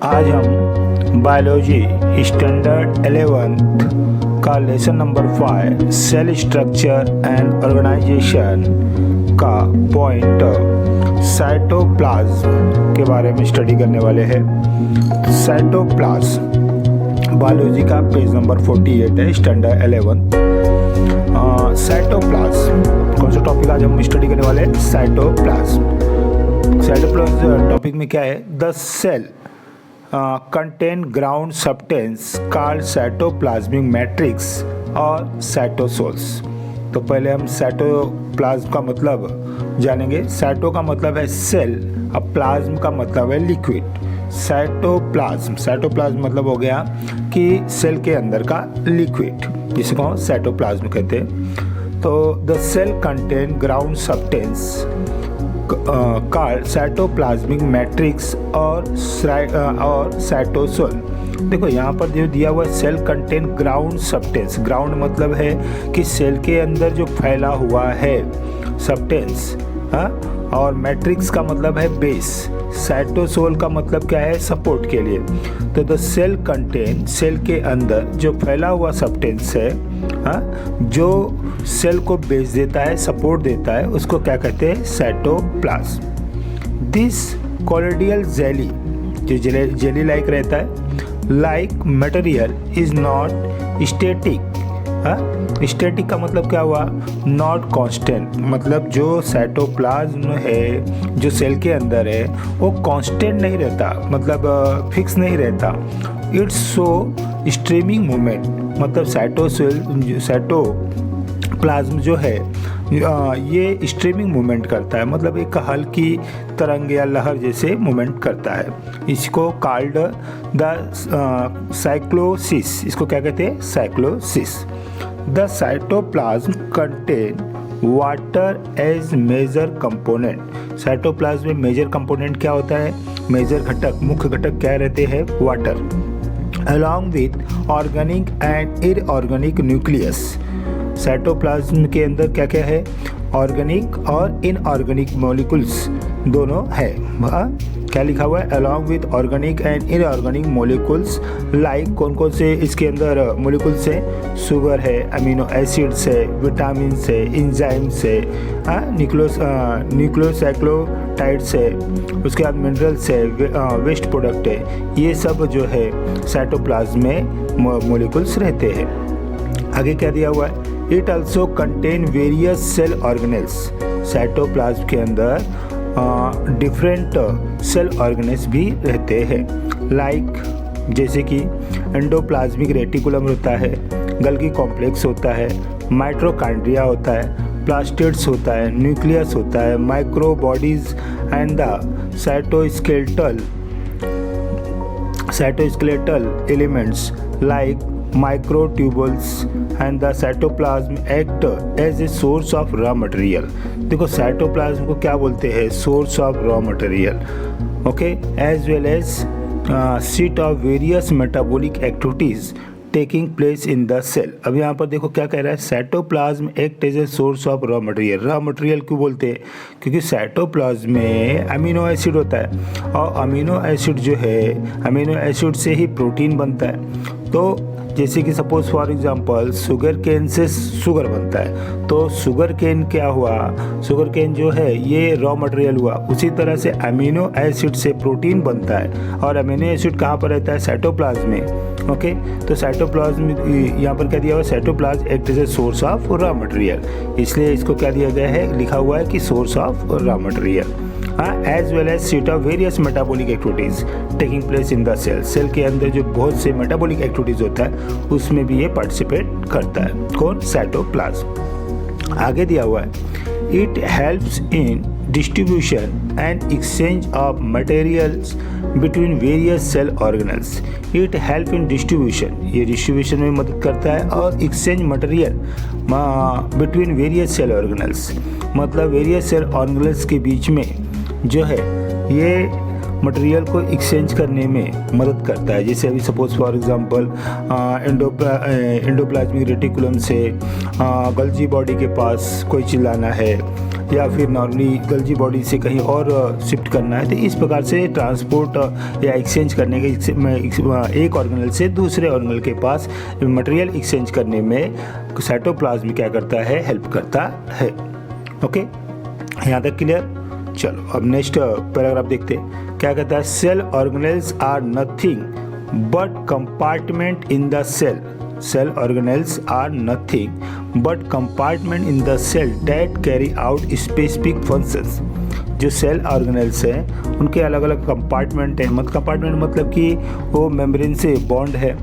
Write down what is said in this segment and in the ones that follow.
आज हम biology standard 11th का lesson number 5 cell structure and organisation का पॉइंट साइटोप्लाज्म के बारे में स्टडी करने वाले हैं। साइटोप्लाज्म बायोलॉजी का पेज नंबर 48 है, स्टैंडर्ड 11th। साइटोप्लाज्म कौन सा टॉपिक आज हम स्टडी करने वाले हैं? साइटोप्लाज्म टॉपिक में क्या है? The cell content ground substance called cytoplasmic matrix और साइटोसोल्स। तो पहले हम साइटोप्लाज्म का मतलब जानेंगे। साइटो का मतलब है सेल, अब प्लाज्म का मतलब है लिक्विड। साइटोप्लाज्म मतलब हो गया कि सेल के अंदर का लिक्विड, जिसको हम साइटोप्लाज्म कहते हैं। तो the cell content ground substance called cytoplasmic matrix और साइटोसोल। देखो यहाँ पर जो दिया हुआ cell content ground substance, ground मतलब है कि सेल के अंदर जो फैला हुआ है सब्सटेंस, और मैट्रिक्स का मतलब है बेस। साइटोसोल का मतलब क्या है? सपोर्ट के लिए। तो द सेल कंटेन, सेल के अंदर जो फैला हुआ सब्सटेंस है, जो सेल को बेस देता है, सपोर्ट देता है, उसको क्या कहते हैं? साइटोप्लाज्म। दिस कोलोइडल जेली, जो जेली लाइक रहता है, like material is not static. Static का मतलब क्या हुआ? नॉट कांस्टेंट, मतलब जो साइटोप्लाज्म है जो सेल के अंदर है वो कांस्टेंट नहीं रहता, मतलब फिक्स नहीं रहता। इट्स सो स्ट्रीमिंग मूवमेंट, मतलब साइटोप्लाज्म जो है ये स्ट्रीमिंग मूवमेंट करता है, मतलब एक हल्की तरंग या लहर जैसे मूवमेंट करता है। इसको कॉल्ड द साइक्लोसिस, इसको क्या कहते हैं? Cyclosis. The cytoplasm content water as major component. साइटोप्लाज्म में मेजर कंपोनेंट क्या होता है? मेजर घटक, मुख्य घटक क्या रहते हैं? Water, along with organic and inorganic nucleus. Cytoplasm के अंदर क्या क्या है? ऑर्गेनिक और इनऑर्गेनिक मॉलिक्यूल्स दोनों है। क्या लिखा हुआ है? Along with organic and inorganic molecules. Like कौन कौन से इसके अंदर मॉलिक्यूल्स है? शुगर है, अमीनो एसिड्स है, विटामिन है, इंजाइम्स है, न्यूक्लियोसाइक्लोटाइड्स है, उसके बाद मिनरल्स है, वेस्ट प्रोडक्ट है। ये सब जो है साइटोप्लाज्म में मॉलिक्यूल्स रहते हैं। आगे क्या दिया हुआ है? It also content various cell organelles. Cytoplasm के अंदर डिफरेंट सेल ऑर्गेनेल्स भी रहते हैं, लाइक जैसे कि एंडोप्लाज्मिक रेटिकुलम होता है, गल्गी कॉम्प्लेक्स होता है, माइटोकॉन्ड्रिया होता है, प्लास्टिड्स होता है, न्यूक्लियस होता है, micro bodies and the cytoskeletal elements like microtubules and the cytoplasm act as a source of raw material। देखो साइटोप्लाज्म को क्या बोलते हैं? Source of raw material, okay, as well as seat of various metabolic activities taking place in the cell. अब यहाँ पर देखो क्या कह रहा है? Cytoplasm act as a source of raw material. Raw material क्यों बोलते हैं? क्योंकि साइटोप्लाज्म में अमीनो एसिड होता है, और अमीनो एसिड जो है, अमीनो एसिड से ही प्रोटीन बनता है। तो जैसे कि suppose for example sugar cane से शुगर बनता है, तो शुगर केन क्या हुआ? शुगर केन जो है ये रॉ मटेरियल हुआ। उसी तरह से अमीनो एसिड से प्रोटीन बनता है, और अमीनो एसिड कहाँ पर रहता है? साइटोप्लाज्म में, ओके। तो साइटोप्लाज्म यहाँ पर क्या दिया हुआ है? Cytoplasm act as a source of raw material, इसलिए इसको क्या दिया गया है? लिखा हुआ है कि source of raw material, as well as seat of various metabolic activities taking place in the cell. Cell के अंदर जो बहुत से मेटाबॉलिक एक्टिविटीज होता है उसमें भी ये पार्टिसिपेट करता है। कौन? साइटोप्लाज्म। आगे दिया हुआ है it helps in distribution and exchange of materials between various cell organelles. It help in distribution, ये डिस्ट्रीब्यूशन में मदद करता है, और exchange material between various cell organelles, मतलब वेरियस सेल ऑर्गेनल्स के बीच में जो है ये मटेरियल को एक्सचेंज करने में मदद करता है। जैसे अभी suppose for example endoplasmic reticulum से गल्जी बॉडी के पास कोई चिल्लाना है, या फिर नॉर्मली गल्जी बॉडी से कहीं और शिफ्ट करना है, तो इस प्रकार से ट्रांसपोर्ट या एक्सचेंज करने के एक ऑर्गेनल से दूसरे ऑर्गेनल के पास मटेरियल एक्सचेंज करने में साइटोप्लाज्म क्या करता है, हेल्प करता है। ओके, यहाँ तक क्लियर। चलो अब नेक्स्ट पैराग्राफ देखते हैं, क्या कहता है। Cell organelles are nothing but compartment in the cell. Cell organelles are nothing but compartment in the cell that carry out specific functions. जो सेल ऑर्गेनल्स हैं उनके अलग अलग कंपार्टमेंट हैं। कंपार्टमेंट मतलब कि वो मेम्ब्रेन से बॉन्ड है,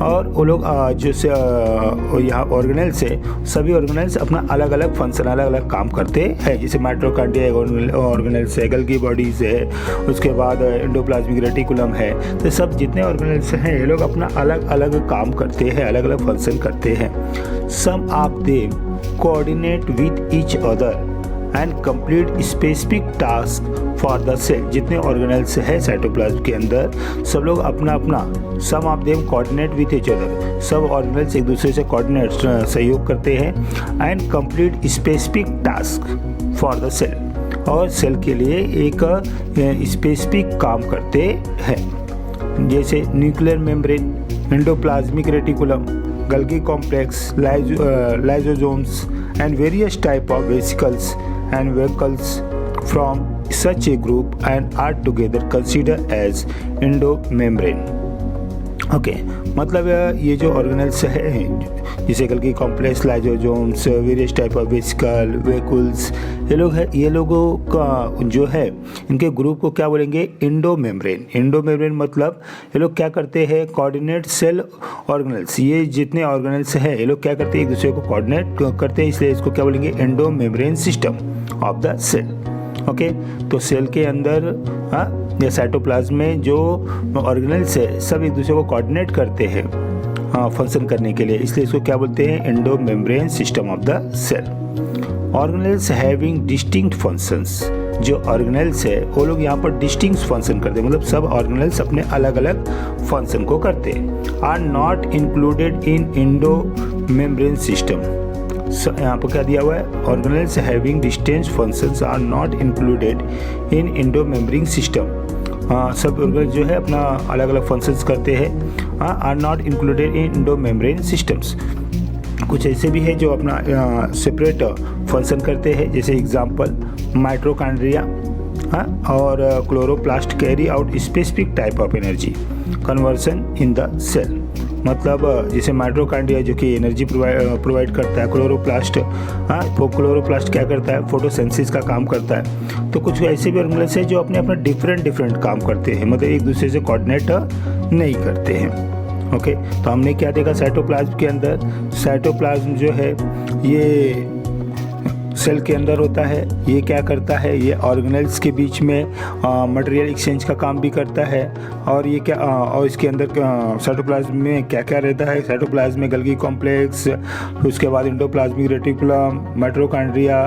और वो लोग जो से यहाँ ऑर्गेनल्स है, सभी ऑर्गेनल्स अपना अलग अलग फंक्शन, अलग अलग काम करते हैं। जैसे माइटोकॉन्ड्रिया ऑर्गेनल्स है, गल्गी बॉडीज है, उसके बाद एंडोप्लाज्मिक रेटिकुलम है। तो सब जितने ऑर्गेनल्स हैं ये लोग अपना अलग अलग काम करते हैं, अलग अलग फंक्शन करते हैं। Some of them coordinate with each other and complete specific task for the cell. जितने ऑर्गेनल्स है साइटोप्लाज्म के अंदर, सब लोग अपना अपना, some of them coordinate with each other, सब ऑर्गेनल्स एक दूसरे से कोऑर्डिनेट सहयोग करते हैं। And complete specific task for the cell, और सेल के लिए एक स्पेसिफिक काम करते हैं। जैसे nuclear membrane, endoplasmic reticulum, Golgi complex, lysosomes and various type of vesicles and vehicles from such a group and are together considered as endomembrane। Okay, मतलब ये जो ऑर्गेनल्स हैं जैसे Golgi complex, lysosomes, various type of vesicle, vehicles, ये लोगों का जो है, इनके ग्रुप को क्या बोलेंगे, एंडोमेम्ब्रेन। एंडोमेम्ब्रेन मतलब ये लोग क्या करते हैं, कोऑर्डिनेट सेल ऑर्गेनल्स। ये जितने ऑर्गेनल्स हैं ये लोग क्या करते हैं, एक दूसरे को कोऑर्डिनेट करते हैं, इसलिए इसको क्या बोलेंगे, endomembrane system of the cell. Okay, तो सेल के अंदर या साइटोप्लाज्म में जो ऑर्गेनल्स है सब एक दूसरे को कोऑर्डिनेट करते हैं फंक्शन करने के लिए, इसलिए इसको क्या बोलते हैं, endomembrane system of the cell. Organelles having distinct functions. जो ऑर्गेनल्स है वो लोग यहाँ पर डिस्टिंक्ट फंक्शन करते हैं, मतलब सब ऑर्गेनल्स अपने अलग अलग फंक्शन को करते हैं। Are not included in endomembrane system. यहाँ पर क्या दिया हुआ है, organelles having distinct functions are not included in endomembrane system. सब ऑर्गेनल्स जो है अपना अलग अलग फंक्शंस करते हैं, are not included in endomembrane systems. कुछ ऐसे भी है जो अपना सेपरेट फंक्शन करते हैं, जैसे एग्जांपल माइटोकॉन्ड्रिया और chloroplast carry out specific type of energy conversion in the cell. मतलब जैसे माइटोकॉन्ड्रिया जो कि एनर्जी प्रोवाइड करता है, क्लोरोप्लास्ट क्लोरोप्लास्ट क्या करता है, फोटोसिंथेसिस का काम करता है। तो कुछ ऐसे भी ऑर्गेनल्स है जो अपने अपना डिफरेंट काम करते हैं, मतलब एक दूसरे से कोऑर्डिनेट नहीं करते हैं। ओके, तो हमने क्या देखा साइटोप्लाज्म के अंदर, साइटोप्लाज्म जो है ये सेल के अंदर होता है। ये क्या करता है, ये ऑर्गेनल्स के बीच में मटेरियल एक्सचेंज का काम भी करता है। और ये क्या और इसके अंदर साइटोप्लाज्म में क्या क्या रहता है, साइटोप्लाज्म में गल्गी कॉम्प्लेक्स, उसके बाद एंडोप्लाज्मिक रेटिकुलम, माइटोकॉन्ड्रिया,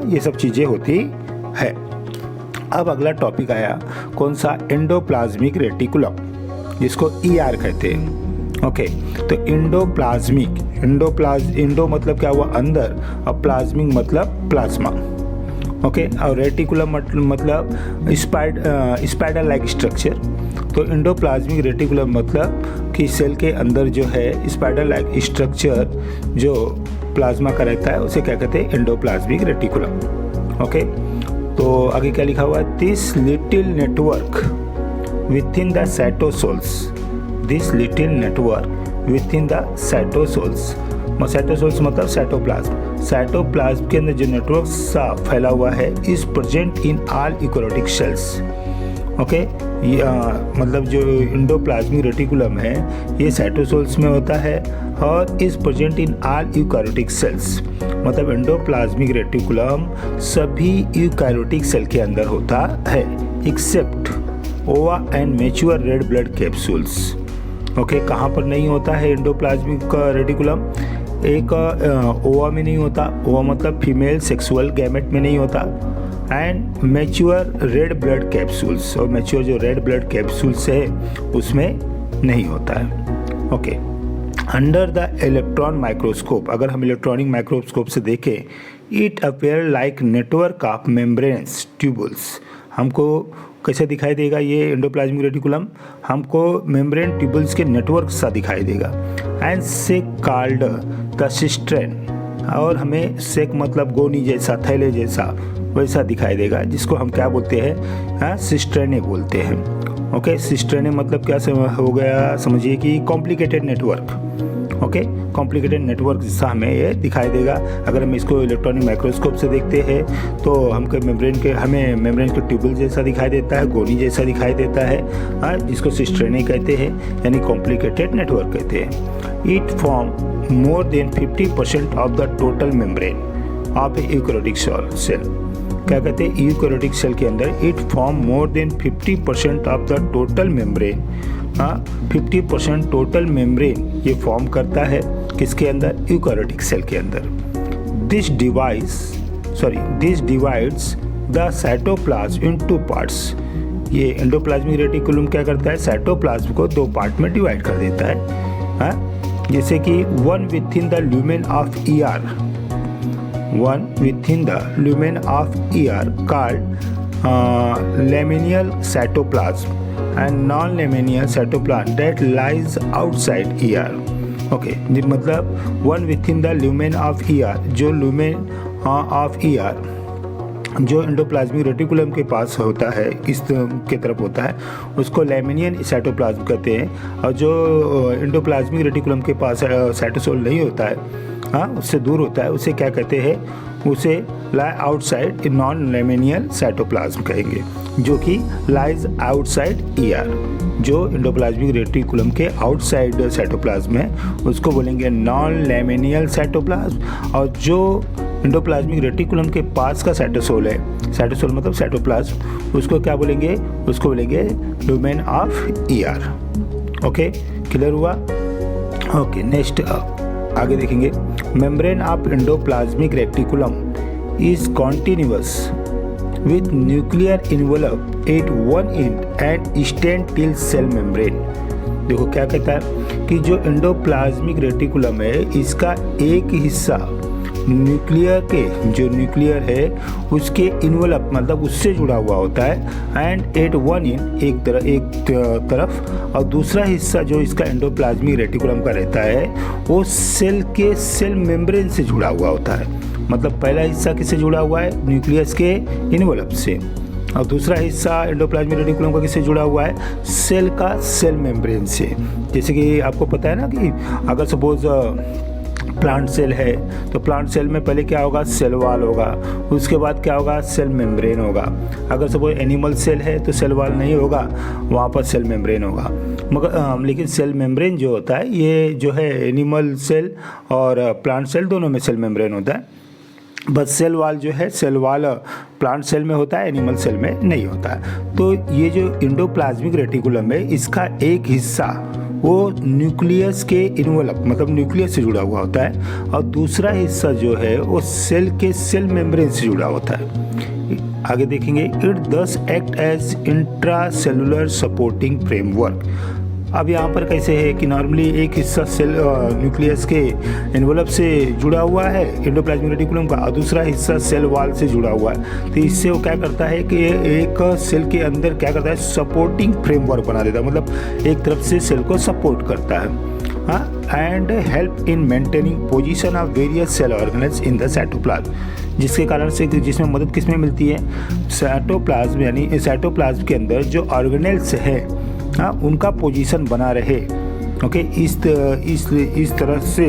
ये सब चीज़ें होती है। अब अगला टॉपिक आया कौन सा, एंडोप्लाज्मिक रेटिकुलम, जिसको ER कहते हैं। ओके, तो एंडोप्लाज्मिक, एंडो मतलब क्या हुआ, अंदर, और प्लाज्मिक मतलब प्लाज्मा। ओके, और रेटिकुलम मतलब स्पाइडर लाइक स्ट्रक्चर। तो एंडोप्लाज्मिक रेटिकुलम मतलब कि सेल के अंदर जो है स्पाइडर लाइक स्ट्रक्चर जो प्लाज्मा का रहता है उसे क्या कहते हैं, एंडोप्लाज्मिक रेटिकुलम। ओके, तो आगे क्या लिखा हुआ है, this little network within the cytosols, this little network within the cytosols. Cytosols मतलब साइटोप्लाज्म। साइटोप्लाज्म के अंदर जो नेटवर्क सा फैला हुआ है is present in all eukaryotic cells. Okay, मतलब जो एंडोप्लाज्मिक रेटिकुलम है ये साइटोसोल्स में होता है और is present in all eukaryotic cells. मतलब एंडोप्लाज्मिक रेटिकुलम सभी यूकैरियोटिक सेल के अंदर होता है एक्सेप्ट ओवा and mature red blood capsules. Okay, कहाँ पर नहीं होता है एंडोप्लाज्मिक रेटिकुलम, एक ओवा में नहीं होता, ओवा मतलब फीमेल सेक्सुअल गैमेट में नहीं होता, and mature red blood capsules, और मैच्योर जो रेड ब्लड कैप्सूल्स है उसमें नहीं होता है। Okay, under the electron microscope, अगर हम इलेक्ट्रॉनिक माइक्रोस्कोप से देखें it appear like network of membranes tubules. हमको कैसे दिखाई देगा ये एंडोप्लाज्मिक रेटिकुलम? हमको मेम्ब्रेन ट्यूबल्स के नेटवर्क सा दिखाई देगा। एंड सेक कॉल्ड द सिस्ट्रेन, और हमें सेक मतलब गोनी जैसा, थैले जैसा वैसा दिखाई देगा, जिसको हम क्या बोलते हैं? सिस्ट्रेने बोलते हैं। ओके, सिस्ट्रेने मतलब क्या हो गया? समझिए कि complicated network. Okay, complicated network जैसा हमें ये दिखाई देगा। अगर हम इसको इलेक्ट्रॉनिक माइक्रोस्कोप से देखते हैं तो हमें मेम्ब्रेन के ट्यूबल जैसा दिखाई देता है, गोनी जैसा दिखाई देता है, जिसको सिस्ट्रेने कहते हैं, यानी कॉम्प्लिकेटेड नेटवर्क कहते हैं। It form more than 50% of the total membrane of a eukaryotic cell. क्या कहते हैं? यूकैरियोटिक सेल के अंदर it form more than 50% of the total membrane. 50% total membrane ये फॉर्म करता है किसके अंदर? यूकैरियोटिक सेल के अंदर। This divides the cytoplasm in 2 parts. ये एंडोप्लाज्मिक रेटिकुलम क्या करता है? साइटोप्लाज्म को 2 पार्ट में डिवाइड कर देता है, जैसे कि one within the lumen of ER, called laminial cytoplasm and non-laminial cytoplasm that lies outside ER. Okay, मतलब one within the lumen of ER, जो ल्यूमेन ऑफ ER जो एंडोप्लाज्मिक रेटिकुलम के पास होता है, इस के तरफ होता है, उसको लैमिनियन साइटोप्लाज्म कहते हैं। और जो एंडोप्लाज्मिक रेटिकुलम के पास साइटोसोल नहीं होता है, उससे दूर होता है, उसे क्या कहते हैं? उसे लाई आउटसाइड नॉन लैमिनियल साइटोप्लाज्म कहेंगे, जो कि लाइज आउटसाइड ER। जो एंडोप्लाज्मिक रेटिकुलम के आउटसाइड साइटोप्लाज्म है उसको बोलेंगे नॉन लैमिनियल साइटोप्लाज्म। और जो एंडोप्लाज्मिक रेटिकुलम के पास का साइटोसोल है, साइटोसोल मतलब साइटोप्लाज्म, उसको क्या बोलेंगे? उसको बोलेंगे lumen of ER। Okay, clear हुआ? ओके, नेक्स्ट आगे देखेंगे। Membrane of endoplasmic reticulum is continuous with nuclear envelope at one end and extend till cell membrane. देखो क्या कहता है कि जो एंडोप्लाज्मिक रेटिकुलम है, इसका एक हिस्सा न्यूक्लियर है उसके इन्वेलप मतलब उससे जुड़ा हुआ होता है, एंड एट वन एंड एक तरफ, और दूसरा हिस्सा जो इसका एंडोप्लाज्मिक रेटिकुलम का रहता है वो सेल के सेल मेम्ब्रेन से जुड़ा हुआ होता है। मतलब पहला हिस्सा किससे जुड़ा हुआ है? न्यूक्लियस के इन्वेलप से, और दूसरा हिस्सा एंडोप्लाज्मिक रेटिकुलम का किससे जुड़ा हुआ है? सेल का सेल मेम्ब्रेन से। जैसे कि आपको पता है ना कि अगर सपोज प्लांट सेल है तो प्लांट सेल में पहले क्या होगा? सेल वॉल होगा, उसके बाद क्या होगा? सेल मेम्ब्रेन होगा। अगर सपोज एनिमल सेल है तो सेल वॉल नहीं होगा, वहाँ पर सेल मेम्ब्रेन होगा। मगर लेकिन सेल मेम्ब्रेन जो होता है, ये जो है एनिमल सेल और प्लांट सेल दोनों में सेल मेम्ब्रेन होता है। बस सेल वॉल जो है, सेल वॉल प्लांट सेल में होता है, एनिमल सेल में नहीं होता है। तो ये जो एंडोप्लाज्मिक रेटिकुलम है, इसका एक हिस्सा वो न्यूक्लियस के इन्वेलप मतलब न्यूक्लियस से जुड़ा हुआ होता है, और दूसरा हिस्सा जो है वो सेल के सेल मेम्ब्रेन से जुड़ा होता है। आगे देखेंगे। It thus act as intra cellular supporting framework. अब यहाँ पर कैसे है कि नॉर्मली एक हिस्सा सेल न्यूक्लियस के एनवलप से जुड़ा हुआ है एंडोप्लाज्मिक रेटिकुलम का, और दूसरा हिस्सा सेल वॉल से जुड़ा हुआ है। तो इससे वो क्या करता है कि एक सेल के अंदर क्या करता है? सपोर्टिंग फ्रेमवर्क बना देता है, मतलब एक तरफ से सेल को सपोर्ट करता है। And help in maintaining position of various cell organelles in the cytoplasm, जिसके कारण से जिसमें मदद किसमें मिलती है? साइटोप्लाज्म, यानी साइटोप्लाज्म के अंदर जो ऑर्गेनेल्स है उनका पोजीशन बना रहे। ओके, इस तरह से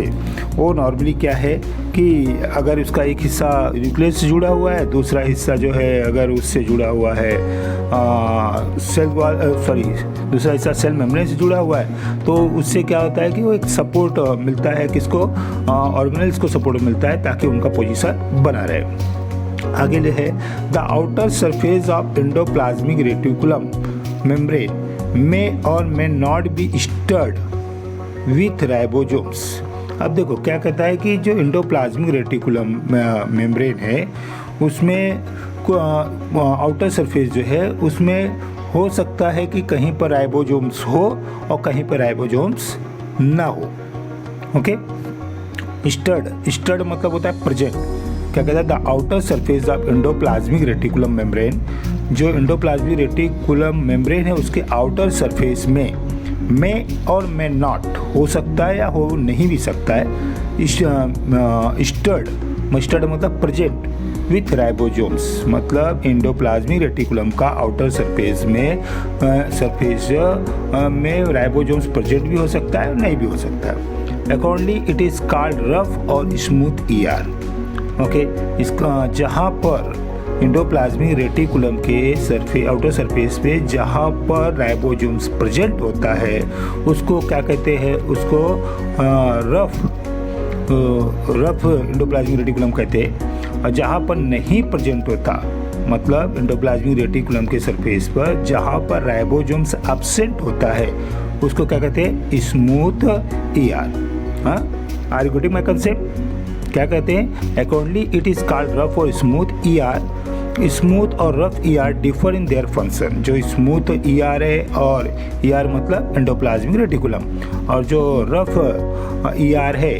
वो नॉर्मली क्या है कि अगर उसका एक हिस्सा न्यूक्लियस से जुड़ा हुआ है, दूसरा हिस्सा जो है अगर उससे जुड़ा हुआ है दूसरा हिस्सा सेल मेम्ब्रेन से जुड़ा हुआ है, तो उससे क्या होता है कि वो एक सपोर्ट मिलता है, किसको? ऑर्गेनेल्स को सपोर्ट मिलता है ताकि उनका पोजीशन बना रहे। आगे है the outer surface of endoplasmic reticulum membrane may or may not be stirred with ribosomes. अब देखो क्या कहता है कि जो एंडोप्लाज्मिक रेटिकुलम मेम्ब्रेन है उसमें आउटर सरफेस जो है उसमें हो सकता है कि कहीं पर राइबोसोम्स हो और कहीं पर राइबोसोम्स ना हो। ओके, स्टर्ड मतलब होता है प्रेजेंट, क्या कहता है, the outer surface of endoplasmic reticulum membrane, जो एंडोप्लाज्मिक रेटिकुलम मेम्ब्रेन है उसके आउटर सरफेस में और में नॉट हो सकता है या हो नहीं भी सकता है, स्टर्ड मतलब प्रेजेंट विथ राइबोसोम्स, मतलब एंडोप्लाज्मिक रेटिकुलम का आउटर सरफेस में राइबोसोम्स प्रेजेंट भी हो सकता है और नहीं भी हो सकता है। Accordingly it is called rough और स्मूथ ईआर। ओके, इसका जहाँ पर एंडोप्लाज्मिक रेटिकुलम के आउटर सरफेस पे जहाँ पर राइबोसोम्स प्रेजेंट होता है उसको क्या कहते हैं, उसको रफ एंडोप्लाज्मिक रेटिकुलम कहते हैं। और जहाँ पर नहीं प्रेजेंट होता, मतलब एंडोप्लाज्मिक रेटिकुलम के सरफेस पर जहाँ पर राइबोसोम्स एब्सेंट होता है उसको क्या कहते हैं, स्मूथ ईआर। हाँ, are you getting my concept? क्या कहते हैं, accordingly it is called rough और स्मूथ ईआर। स्मूथ और rough ER differ in their function. जो स्मूथ ईआर है, और ईआर मतलब एंडोप्लाज्मिक रेटिकुलम, और जो रफ ईआर है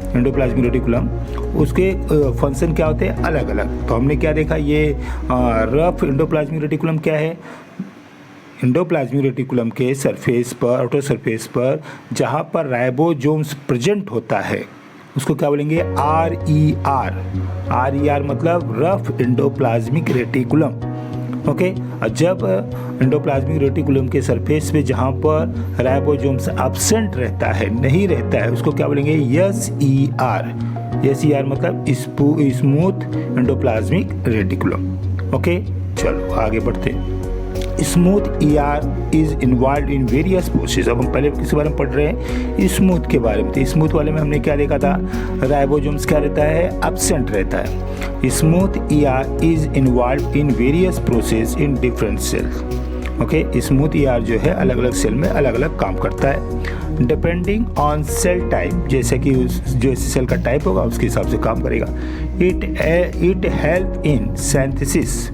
एंडोप्लाज्मिक रेटिकुलम, उसके फंक्शन क्या होते हैं, अलग अलग। तो हमने क्या देखा, ये रफ एंडोप्लाज्मिक रेटिकुलम क्या है, एंडोप्लाज्मिक रेटिकुलम के सरफेस पर, आउटर सरफेस पर जहाँ पर राइबोसोम्स प्रेजेंट होता है उसको क्या बोलेंगे, RER मतलब रफ एंडोप्लाज्मिक रेटिकुलम। ओके, और जब एंडोप्लाज्मिक रेटिकुलम के सरफेस पे जहाँ पर राइबोसोम्स एब्सेंट रहता है, नहीं रहता है, उसको क्या बोलेंगे, SER मतलब स्मूथ एंडोप्लाज्मिक रेटिकुलम। ओके, चलो आगे बढ़ते हैं। Smooth ER is involve in various process. अब हम पहले किसके बारे में पढ़ रहे हैं, स्मूथ के बारे में। तो स्मूथ वाले में हमने क्या देखा था, राइबोसोम्स क्या रहता है, एब्सेंट रहता है। Smooth ER is involve in various process in different cells. Okay, smooth ER जो है अलग अलग सेल में अलग अलग काम करता है, डिपेंडिंग ऑन सेल टाइप, जैसे कि जो सेल का टाइप होगा उसके हिसाब से काम करेगा। It help in synthesis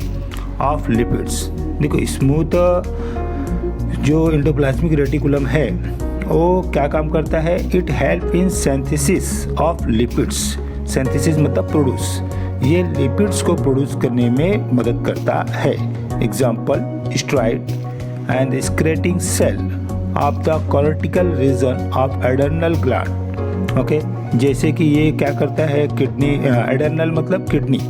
of lipids. देखो, स्मूथ जो एंडोप्लाज्मिक रेटिकुलम है वो क्या काम करता है, it help in synthesis of lipids. Synthesis मतलब प्रोड्यूस, ये लिपिड्स को प्रोड्यूस करने में मदद करता है। Example, steroid and secreting cell of the cortical region of adrenal gland. Okay, जैसे कि ये क्या करता है, किडनी, एडर्नल मतलब किडनी,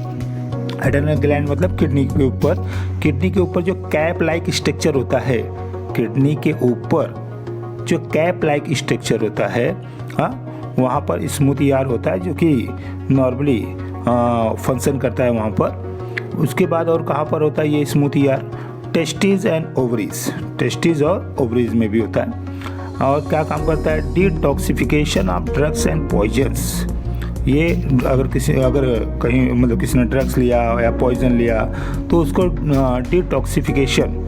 एडर्नल ग्लैंड मतलब किडनी के ऊपर जो कैप लाइक स्ट्रक्चर होता है, किडनी के ऊपर जो कैप लाइक स्ट्रक्चर होता है, हाँ, वहाँ पर स्मूथ ईआर होता है जो कि नॉर्मली फंक्शन करता है वहाँ पर। उसके बाद और कहाँ पर होता है ये smooth ER, testis and ovaries, testis और ओवरीज में भी होता है। और क्या काम करता है, detoxification of drugs and poisons. ये अगर कहीं मतलब किसी ने ड्रग्स लिया या पॉइजन लिया तो उसको डिटॉक्सिफिकेशन,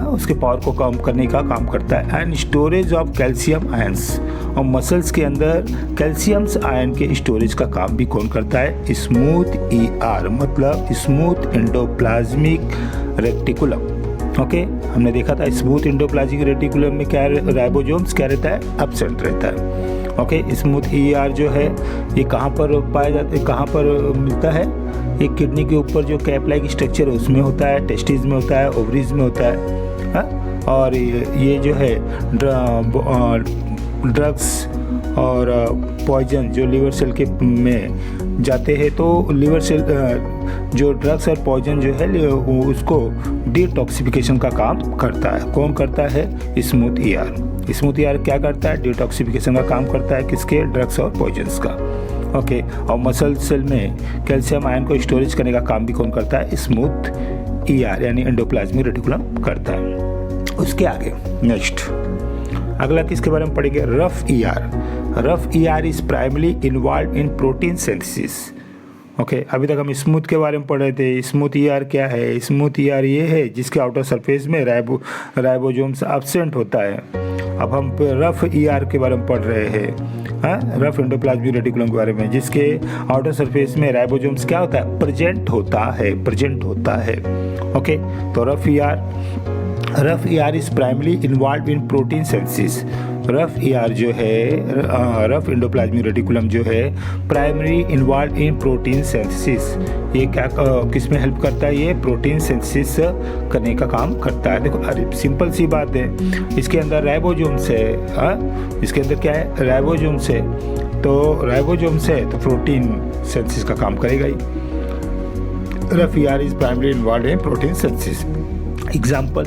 उसके पावर को कम करने का काम करता है। And storage of calcium ions, और मसल्स के अंदर कैल्शियम्स आयन के स्टोरेज का काम भी कौन करता है, स्मूथ ईआर मतलब स्मूथ एंडोप्लाज्मिक रेटिकुलम। ओके, हमने देखा था स्मूथ एंडोप्लाज्मिक रेटिकुलम में क्या राइबोसोम्स क्या रहता है, एब्सेंट रहता है। ओके, स्मूथ ईआर जो है ये कहाँ पर पाया जाता है, कहाँ पर मिलता है, ये किडनी के ऊपर जो कैप लाइक स्ट्रक्चर है उसमें होता है, टेस्टिस में होता है, ओवरीज में होता है, हा? और ये जो है ड्रग्स और पॉइजन जो लिवर सेल के में जाते हैं, तो लिवर सेल जो ड्रग्स और पॉइजन जो है उसको डिटॉक्सिफिकेशन का काम करता है। कौन करता है, स्मूथ ईआर। स्मूथ ईआर क्या करता है, डिटॉक्सिफिकेशन का काम करता है, किसके, ड्रग्स और पॉइजन्स का। ओके, और मसल सेल में कैल्शियम आयन को स्टोरेज करने का काम भी कौन करता है, स्मूथ ईआर यानी एंडोप्लाज्मिक रेटिकुलम करता है। उसके आगे नेक्स्ट अगला किसके बारे में पढ़ेंगे, rough ER. Rough ER is primarily involve in protein synthesis. Okay, अभी तक हम स्मूथ के बारे में पढ़ रहे थे। स्मूथ ईआर क्या है, स्मूथ ईआर ये है जिसके आउटर सरफेस में राइबोसोम्स एब्सेंट होता है। अब हम रफ ईआर के बारे में पढ़ रहे हैं, रफ एंडोप्लाज्मिक रेटिकुलम के बारे में, जिसके आउटर सरफेस में राइबोसोम्स क्या होता है, प्रेजेंट होता है। ओके, तो rough ER rough ER is primary involve in protein synthesis. Rough ER जो है, रफ एंडोप्लाज्मिक रेटिकुलम जो है, primary involve in protein synthesis. ये क्या किस में हेल्प करता है? ये प्रोटीन सिंथेसिस करने का काम करता है। देखो अरे सिंपल सी बात है, इसके अंदर राइबोसोम्स है। इसके अंदर क्या है? राइबोसोम्स है। तो राइबोसोम्स है तो प्रोटीन सिंथेसिस का काम करेगा ही। Rough ER is primary involve in protein synthesis. Example,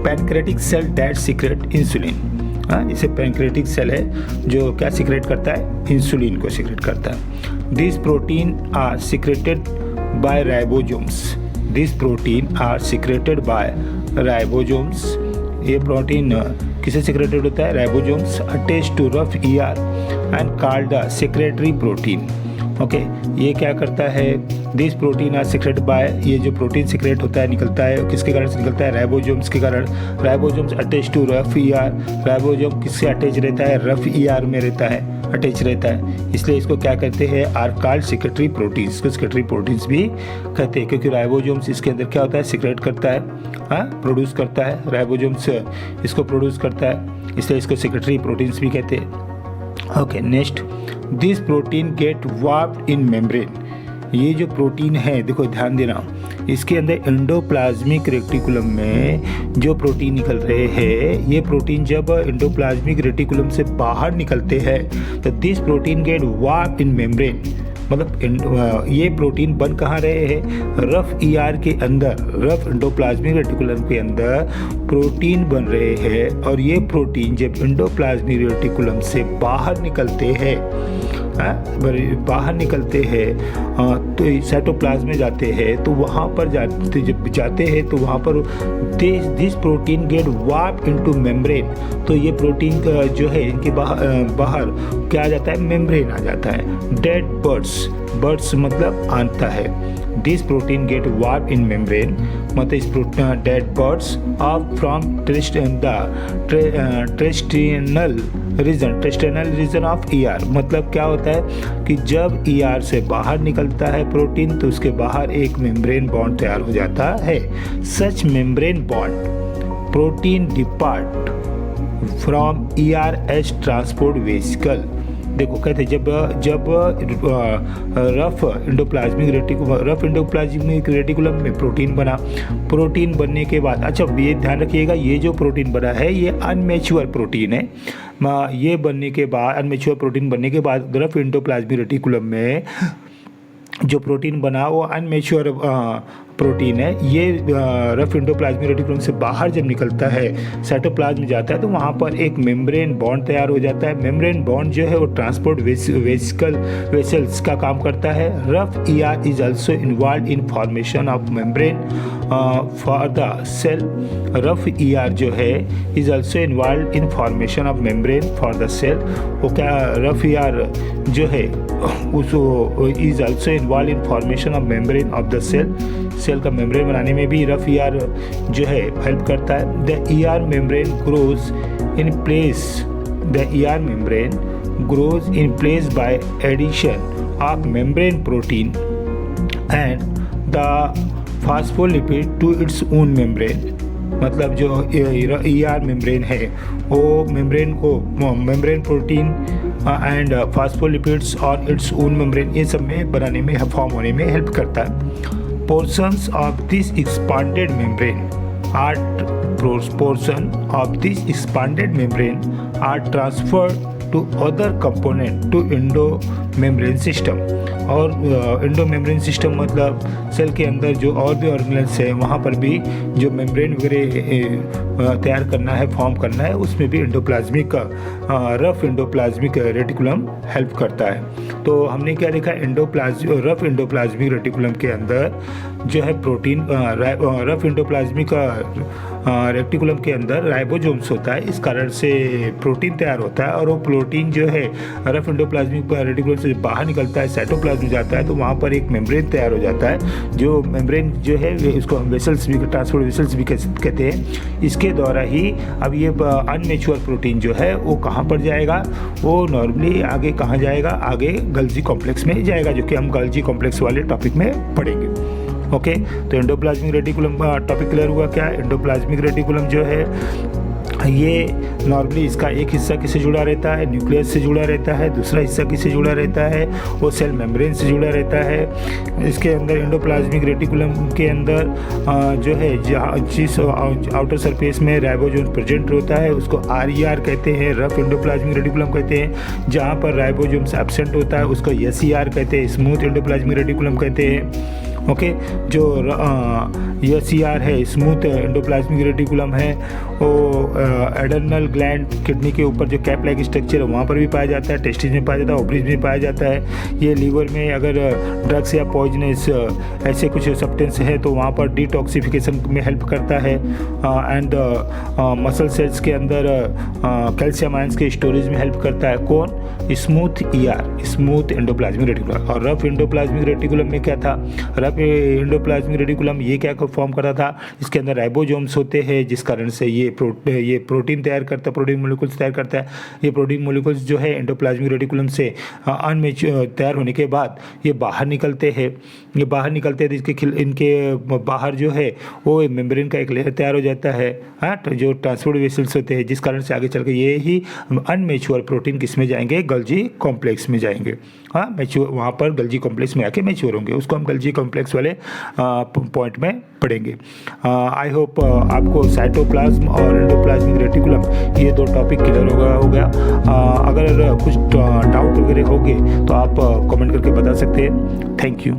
pancreatic cell that secret insulin. इसे पैनक्रेटिक सेल है जो क्या सीक्रेट करता है? इंसुलिन को सीक्रेट करता है। This protein are secreted by ribosomes. This protein are secreted by ribosomes. ये प्रोटीन किसे सीक्रेटेड होता है? Ribosomes attached to rough ER and called the secretory protein. Okay, ये क्या करता है? This protein are secrete by, ये जो प्रोटीन सीक्रेट होता है निकलता है किसके कारण से निकलता है? राइबोसोम्स के कारण। Ribosomes attach to rough ER। Ribosome किससे अटैच रहता है? रफ ER में रहता है, अटैच रहता है, इसलिए इसको क्या कहते हैं? Are called secretory proteins. इसको सेक्रेटरी प्रोटीन्स भी कहते हैं क्योंकि राइबोसोम्स इसके अंदर क्या होता है? सीक्रेट करता है, प्रोड्यूस करता है। राइबोसोम्स इसको प्रोड्यूस करता है, इसलिए इसको सेक्रेटरी प्रोटीन्स भी कहते हैं। Okay, next, this protein get warped in membrane. ये जो प्रोटीन है, देखो ध्यान देना, इसके अंदर एंडोप्लाज्मिक रेटिकुलम में जो प्रोटीन निकल रहे हैं, ये प्रोटीन जब एंडोप्लाज्मिक रेटिकुलम से बाहर निकलते हैं तो this protein get warped in membrane. मतलब ये प्रोटीन बन कहाँ रहे हैं? रफ ER के अंदर, रफ एंडोप्लाज्मिक रेटिकुलम के अंदर प्रोटीन बन रहे हैं। और ये प्रोटीन जब एंडोप्लाज्मिक रेटिकुलम से बाहर निकलते हैं, बाहर निकलते हैं तो साइटोप्लाज्म में जाते हैं, तो वहाँ पर जब जाते हैं तो वहाँ पर this protein get warp into membrane. तो ये प्रोटीन जो है इनके बाहर क्या आ जाता है? मेम्ब्रेन आ जाता है। डेड बर्ड्स मतलब आता है। This protein get warp in membrane, मतलब इस dead birds off from transitional region of ER। मतलब क्या होता है कि जब ER से बाहर निकलता है प्रोटीन तो उसके बाहर एक मेम्ब्रेन बॉन्ड तैयार हो जाता है। Such membrane bond protein depart from ER as transport vesicle. देखो कहते जब रफ एंडोप्लाज्मिक रेटिकुलम में प्रोटीन बना, प्रोटीन बनने के बाद, अच्छा ये ध्यान रखिएगा, ये जो प्रोटीन बना है ये अनमेच्योर प्रोटीन है। ये बनने के बाद, अनमेच्योर प्रोटीन बनने के बाद रफ एंडोप्लाज्मिक रेटिकुलम में जो प्रोटीन बना वो अनमेच्योर प्रोटीन है। ये रफ एंडोप्लाज्मिक रेटिकुलम से बाहर जब निकलता है, साइटोप्लाज्म में जाता है, तो वहाँ पर एक मेम्ब्रेन बॉन्ड तैयार हो जाता है। मेम्ब्रेन बॉन्ड जो है वो ट्रांसपोर्ट वेसल्स का काम करता है। Rough ER is also involve in formation of membrane for the cell. Rough ER जो है is also involve in formation of membrane for the cell. वो क्या रफ ER जो है उसको is also involve in formation of membrane of the cell. Cell का membrane बनाने में भी रफ ER जो है हेल्प करता है। The ER membrane grows in place. The ER membrane grows in place by addition of membrane protein and the phospholipid to its own membrane. मतलब जो ER मेम्ब्रेन है वो मेम्ब्रेन प्रोटीन एंड फास्फोलिपिड्स और its own membrane, ये सब में बनाने में, फॉर्म होने में हेल्प करता है। Portions of this expanded membrane are transferred to other component to endomembrane system। और एंडोमेम्ब्रेन सिस्टम मतलब सेल के अंदर जो और भी ऑर्गेनेल्स है वहाँ पर भी जो मेम्ब्रेन वगैरह तैयार करना है, फॉर्म करना है, उसमें भी रफ एंडोप्लाज्मिक रेटिकुलम हेल्प करता है। तो हमने क्या देखा? रफ एंडोप्लाज्मिक रेटिकुलम के अंदर जो है प्रोटीन, रफ एंडोप्लाज्मिक रेटिकुलम के अंदर राइबोसोम्स होता है, इस कारण से प्रोटीन तैयार होता है। और वो प्रोटीन जो है रफ एंडोप्लाज्मिक रेटिकुलम से बाहर निकलता है, साइटोप्लाज्म जाता है, तो वहाँ पर एक मेम्ब्रेन तैयार हो जाता है। जो मेम्ब्रेन जो है उसको हम वेसल्स भी, ट्रांसपोर्ट वेसल्स भी कहते हैं। इसके द्वारा ही अब ये अनमेच्योर प्रोटीन जो है वो कहाँ पर जाएगा? वो नॉर्मली आगे कहाँ जाएगा? आगे गल्जी कॉम्प्लेक्स में जाएगा, जो कि हम गल्जी कॉम्प्लेक्स वाले टॉपिक में पढ़ेंगे। ओके, तो एंडोप्लाज्मिक रेटिकुलम टॉपिक क्लियर हुआ। क्या एंडोप्लाज्मिक रेटिकुलम जो है ये नॉर्मली इसका एक हिस्सा किससे जुड़ा रहता है, न्यूक्लियस से जुड़ा रहता है, दूसरा हिस्सा किससे जुड़ा रहता है, वो सेल मेम्ब्रेन से जुड़ा रहता है। इसके अंदर एंडोप्लाज्मिक रेटिकुलम के अंदर जो है जिस आउटर सरफेस में राइबोसोम प्रेजेंट होता है उसको RER कहते हैं, रफ एंडोप्लाज्मिक रेटिकुलम कहते हैं। जहाँ पर राइबोसोम एब्सेंट होता है उसको SER कहते हैं, स्मूथ एंडोप्लाज्मिक रेटिकुलम कहते हैं। ओके, जो SER है, स्मूथ एंडोप्लाज्मिक रेटिकुलम है, वो एडर्नल ग्लैंड किडनी के ऊपर जो कैप लाइक स्ट्रक्चर है वहाँ पर भी पाया जाता है, टेस्टिस में पाया जाता है, ओवरीज में पाया जाता है। ये लीवर में अगर ड्रग्स या पॉइजनस ऐसे कुछ सब्सटेंस है तो वहाँ पर डिटॉक्सिफिकेशन में हेल्प करता है। एंड मसल सेल्स के अंदर कैल्शियम आयंस के स्टोरेज में हेल्प करता है। कौन? Smooth ER, smooth endoplasmic reticulum. और रफ एंडोप्लाज्मिक रेटिकुलम में क्या था? रफ एंडोप्लाज्मिक रेटिकुलम ये क्या फॉर्म करता था? इसके अंदर राइबोसोम्स होते हैं जिस कारण से ये प्रोटीन तैयार करता है, प्रोटीन मोलिकुल्स तैयार करता है। ये प्रोटीन मोलिकुल्स जो है एंडोप्लाज्मिक रेटिकुलम से अनमेच्योर तैयार होने के बाद ये बाहर निकलते हैं। ये बाहर निकलते हैं तो इनके बाहर जो है वो मेम्ब्रेन का एक लेयर तैयार हो जाता है, हाँ, तो जो ट्रांसपोर्ट वेसल्स होते हैं, जिस कारण से आगे चल के ये ही अनमेच्योर प्रोटीन किस में जाएंगे? गल्जी कॉम्प्लेक्स में जाएंगे। हाँ, मैच्योर वहाँ पर गल्जी कॉम्प्लेक्स में आके मैच्योर होंगे, उसको हम गल्जी कॉम्प्लेक्स वाले पॉइंट में पढ़ेंगे। आई होप आपको साइटोप्लाज्म और एंडोप्लाज्मिक रेटिकुलम ये दो टॉपिक क्लियर हो गया। अगर कुछ डाउट वगैरह होंगे तो आप कमेंट करके बता सकते हैं। Thank you.